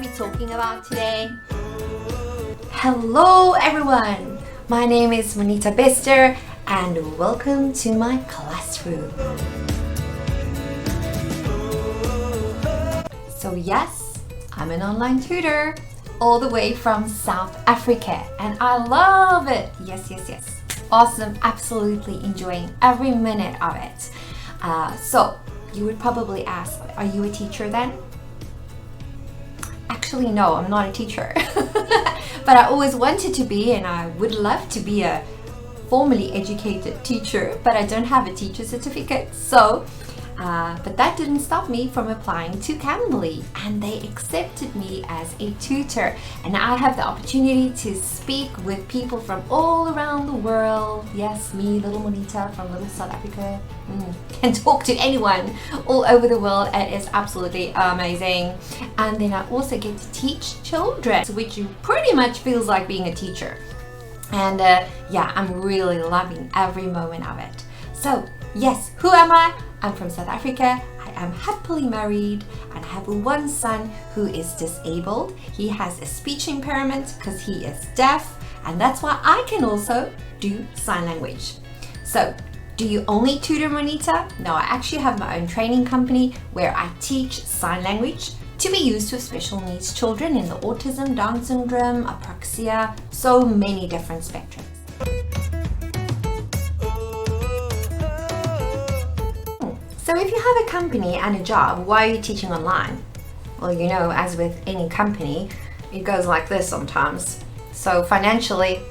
going to be talking about today? Hello everyone! My name is Monita Bester and welcome to my classroom. So yes, I'm an online tutor all the way from South Africa and I love it. Yes. Awesome, absolutely enjoying every minute of it. So you would probably ask, are you a teacher then? Actually, no, I'm not a teacher. But I always wanted to be, and I would love to be a formally educated teacher, but I don't have a teacher certificate. So, but that didn't stop me from applying to Cambly, and they accepted me as a tutor. And I have the opportunity to speak with people from all around the world. Yes, me, little Monita from little South Africa, can talk to anyone all over the world. It is absolutely amazing. And then I also get to teach children, which pretty much feels like being a teacher. And yeah, I'm really loving every moment of it. So yes, who am I? I'm from South Africa. I am happily married and have one son who is disabled. He has a speech impairment because he is deaf, and that's why I can also do sign language. So, do you only tutor, Monita? No, I actually have my own training company where I teach sign language to be used with special needs children in the autism, Down syndrome, apraxia, so many different spectrums. So if you have a company and a job, why are you teaching online? Well, you know, as with any company, it goes like this sometimes. So financially,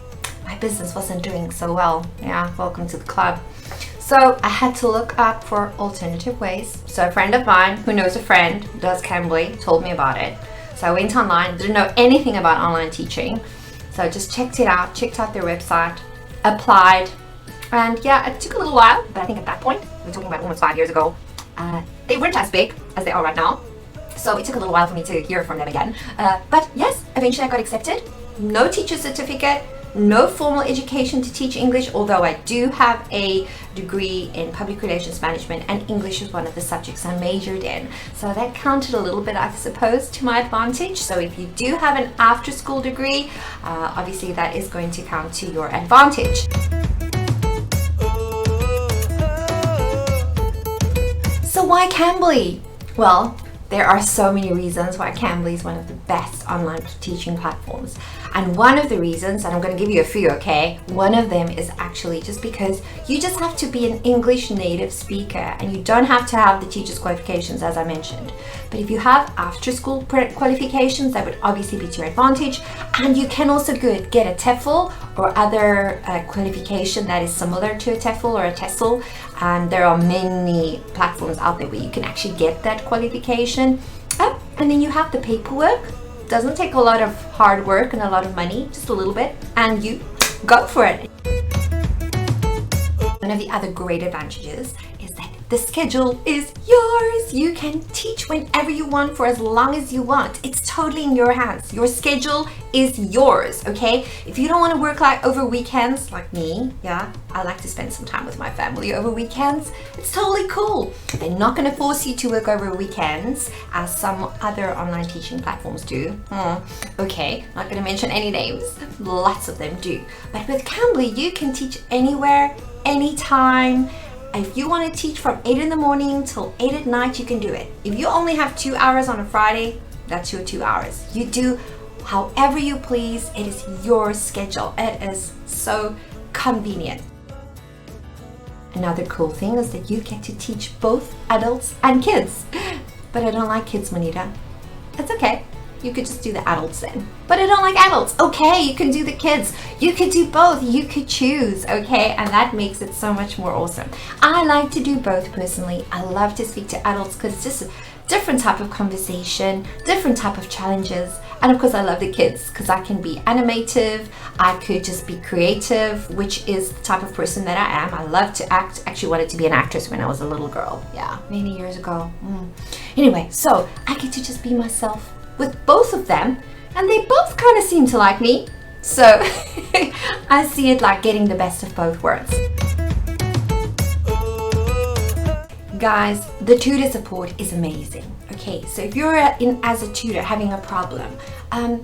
my business wasn't doing so well. Yeah, welcome to the club. So I had to look up for alternative ways. So a friend of mine who knows a friend who does Cambly told me about it. So I went online, didn't know anything about online teaching. So I just checked out their website, applied, and yeah, it took a little while, but I think at that point, we're talking about almost 5 years ago, they weren't as big as they are right now. So it took a little while for me to hear from them again. But yes, eventually I got accepted. No teacher certificate, no formal education to teach English, although I do have a degree in public relations management and English is one of the subjects I majored in. So that counted a little bit, I suppose, to my advantage. So if you do have an after-school degree, obviously that is going to count to your advantage. So why Cambly? Well, there are so many reasons why Cambly is one of the best online teaching platforms. And one of the reasons, and I'm going to give you a few, okay? One of them is actually just because you just have to be an English native speaker and you don't have to have the teacher's qualifications, as I mentioned. But if you have after-school qualifications, that would obviously be to your advantage. And you can also get a TEFL or other qualification that is similar to a TEFL or a TESOL. And there are many platforms out there where you can actually get that qualification. And then you have the paperwork. Doesn't take a lot of hard work and a lot of money, just a little bit, and you go for it. One of the other great advantages is that the schedule is yours. You can teach whenever you want for as long as you want. It's totally in your hands. Your schedule is yours, okay? If you don't want to work like over weekends, like me, yeah, I like to spend some time with my family over weekends. It's totally cool. They're not going to force you to work over weekends as some other online teaching platforms do. Okay, not going to mention any names. Lots of them do. But with Cambly, you can teach anywhere, anytime. If you want to teach from 8 in the morning till 8 at night, you can do it. If you only have 2 hours on a Friday, that's your 2 hours. You do however you please. It is your schedule. It is so convenient. Another cool thing is that you get to teach both adults and kids. But I don't like kids, Monita. That's okay. You could just do the adults then. But I don't like adults. Okay, you can do the kids. You could do both. You could choose, okay? And that makes it so much more awesome. I like to do both personally. I love to speak to adults because it's just a different type of conversation, different type of challenges. And of course, I love the kids because I can be animative. I could just be creative, which is the type of person that I am. I love to act. Actually wanted to be an actress when I was a little girl. Yeah, many years ago. Anyway, so I get to just be myself with both of them, and they both kind of seem to like me. So I see it like getting the best of both worlds. Guys, the tutor support is amazing. Okay, so if you're as a tutor having a problem,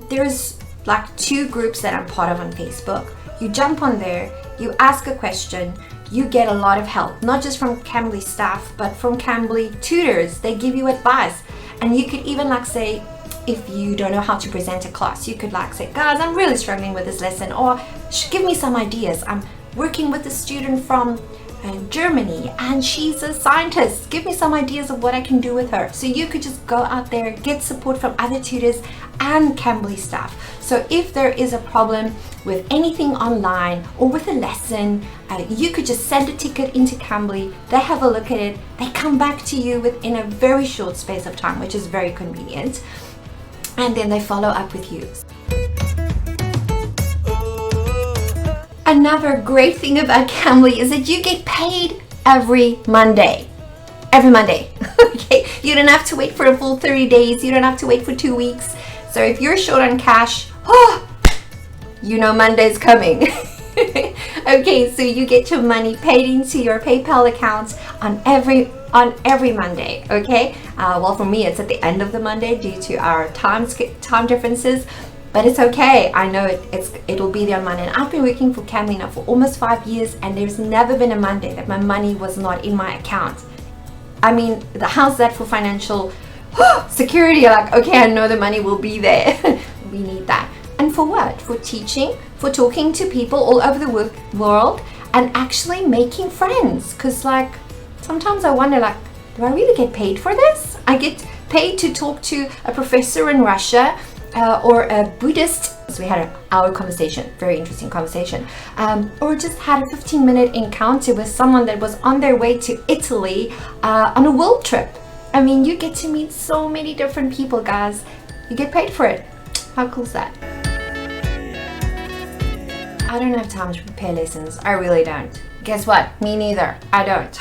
there's like 2 groups that I'm part of on Facebook. You jump on there, you ask a question, you get a lot of help, not just from Cambly staff, but from Cambly tutors. They give you advice. And you could even like say, if you don't know how to present a class, you could like say, guys, I'm really struggling with this lesson, or give me some ideas. I'm working with a student from Germany and she's a scientist. Give me some ideas of what I can do with her. So you could just go out there, get support from other tutors and Cambly staff. So if there is a problem with anything online or with a lesson, you could just send a ticket into Cambly. They have a look at it. They come back to you within a very short space of time, which is very convenient. And then they follow up with you. Another great thing about Cambly is that you get paid every Monday. Every Monday. Okay, you don't have to wait for a full 30 days. You don't have to wait for 2 weeks. So if you're short on cash, you know Monday's coming. Okay, so you get your money paid into your PayPal account on every Monday. Okay, well, for me it's at the end of the Monday due to our time differences. But it's okay. I know it'll be there on Monday. And I've been working for Cambly now for almost 5 years, and there's never been a Monday that my money was not in my account. I mean, how's that for financial security? Like, okay, I know the money will be there. We need that. And for what? For teaching, for talking to people all over the world, and actually making friends. Because like, sometimes I wonder, like, do I really get paid for this? I get paid to talk to a professor in Russia, or a Buddhist. So we had an hour conversation, very interesting conversation, or just had a 15-minute encounter with someone that was on their way to Italy on a world trip. I mean, you get to meet so many different people, guys. You get paid for it. How cool is that? I don't have time to prepare lessons. I really don't. Guess what? Me neither. I don't.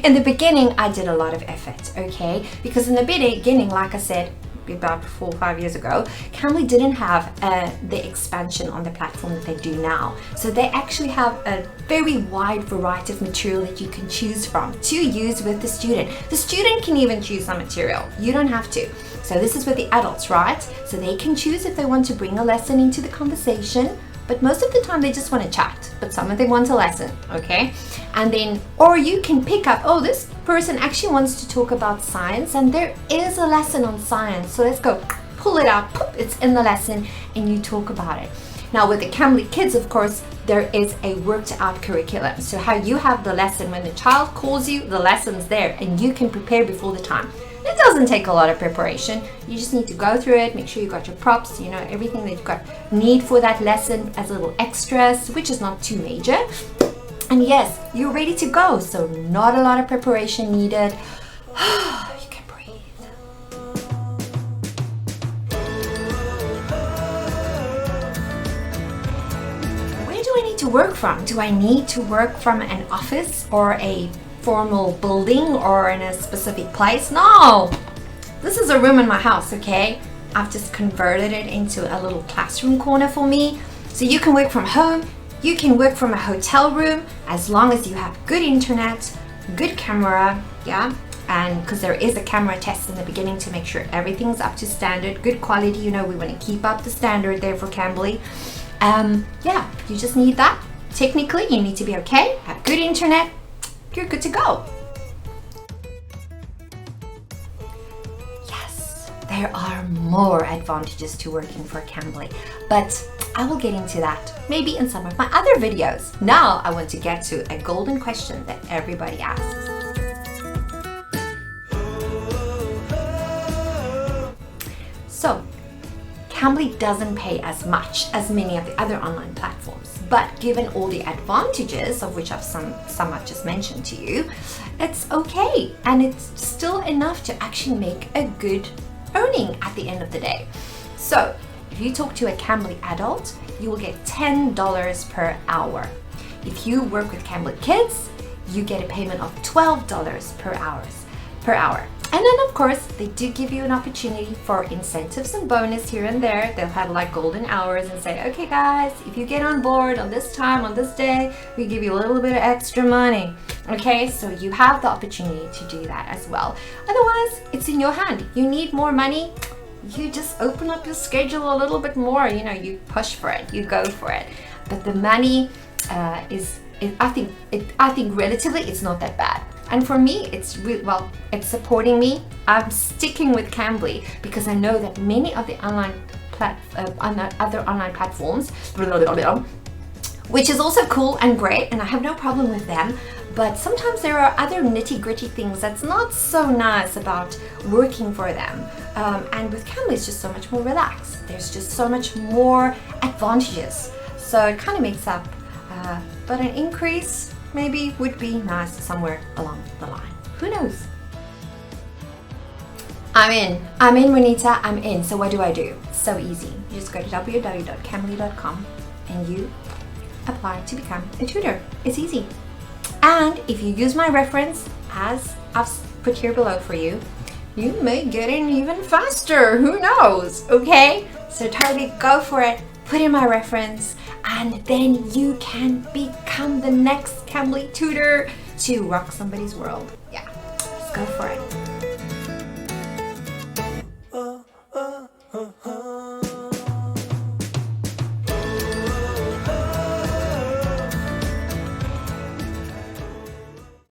In the beginning, I did a lot of effort, okay? Because in the beginning, like I said, about 4 or 5 years ago, Cambly didn't have the expansion on the platform that they do now. So they actually have a very wide variety of material that you can choose from to use with the student. The student can even choose some material. You don't have to. So this is with the adults, right? So they can choose if they want to bring a lesson into the conversation, but most of the time they just want to chat, but some of them want a lesson, okay? And then, or you can pick up, oh, this person actually wants to talk about science and there is a lesson on science. So let's go, pull it out, poof, it's in the lesson and you talk about it. Now with the Cambly Kids, of course, there is a worked out curriculum. So how you have the lesson, when the child calls you, the lesson's there and you can prepare before the time. It doesn't take a lot of preparation. You just need to go through it, make sure you got your props, you know, everything that you've need for that lesson as little extras, which is not too major. And yes, you're ready to go. So not a lot of preparation needed. You can breathe. Where do I need to work from? Do I need to work from an office or a formal building or in a specific place? No, this is a room in my house, okay? I've just converted it into a little classroom corner for me. So you can work from home, you can work from a hotel room, as long as you have good internet, good camera, yeah? And because there is a camera test in the beginning to make sure everything's up to standard, good quality, you know, we want to keep up the standard there for Cambly. Yeah, you just need that. Technically, you need to be okay, have good internet, you're good to go. Yes, there are more advantages to working for Cambly, but I will get into that maybe in some of my other videos. Now I want to get to a golden question that everybody asks. So, Cambly doesn't pay as much as many of the other online platforms, but given all the advantages, of which I've somewhat just mentioned to you, it's okay, and it's still enough to actually make a good earning at the end of the day. So if you talk to a Cambly adult, you will get $10 per hour. If you work with Cambly Kids, you get a payment of $12 per hour. And then of course, they do give you an opportunity for incentives and bonus here and there. They'll have like golden hours and say, okay guys, if you get on board on this time, on this day, we give you a little bit of extra money. Okay, so you have the opportunity to do that as well. Otherwise, it's in your hand. You need more money, you just open up your schedule a little bit more. You know, you push for it, you go for it. But the money I think relatively it's not that bad. And for me, it's it's supporting me. I'm sticking with Cambly because I know that many of the other online platforms, which is also cool and great, and I have no problem with them. But sometimes there are other nitty-gritty things that's not so nice about working for them. And with Cambly, it's just so much more relaxed. There's just so much more advantages. So it kind of makes up. But an increase maybe would be nice somewhere along the line. Who knows? I'm in, Monita, I'm in. So what do I do? So easy. You just go to www.cambly.com and you apply to become a tutor. It's easy. And if you use my reference, as I've put here below for you, you may get in even faster. Who knows? Okay? So totally go for it. Put in my reference, and then you can become the next Cambly tutor to rock somebody's world. Yeah, just go for it.